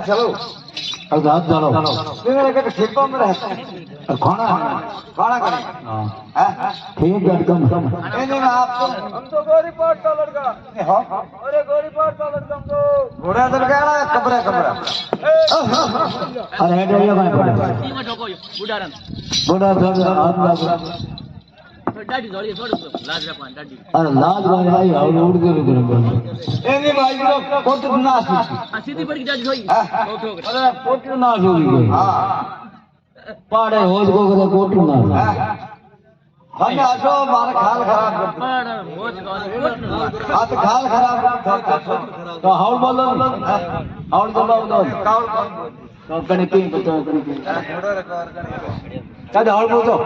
चलो रात चलो खेतों में रहते खाना खाना करें ठीक है कम आप हम तो गोरी पाट का लड़का अरे गोरी पाट का लड़का हम तो घोड़ा लड़का कपड़ा कपड़ा अरे हेड ये भाई बड़ा बड़ा डाडी जोड़ी छोड़ लाज रे पान डाडी अरे लाज भाई आओ उड़ के एने भाई कोट ना सीधी पड़ी डाडी होई अरे कोट ना होई हां पाड़े होज को करे कोट ना हम आजो मार खाल खराब पाड़ होज को हाथ खाल खराब तो हाउल बोलो हाउल बोलो काउल तो कने की बतो कने थोड़ा रिकॉर्ड कने कादे हाउल बोलो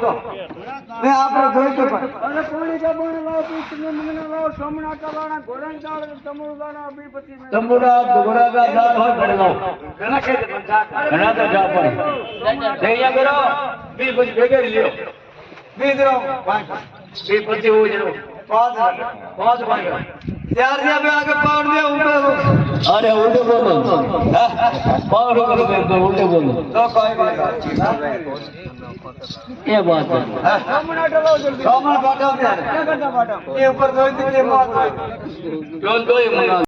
मैं आप रे જોઈ તો અને કોણી જબણ લાવ પીછને મને લાવ સોમના કાળાના ઘોરણ ચાળ તમુડાના બીપતિ મે તમુડા ઘોડાના દાળ હોય પડે લાવ ઘણા કે ઘણા તો જા પડે દેયા કરો બીપતિ ભેગે લ્યો બીદરો બીપતિ હો જરો पांच भाई यार दिया पे आगे पाउंड दिया ऊपर अरे उल्टे बोलो पाउंड करो तो उल्टे बोलो तो कोई ये बात है सामने डालो जल्दी सामने बाटा यार क्या करता बाटा ये ऊपर दो दिन के बाद कौन कोई मंगा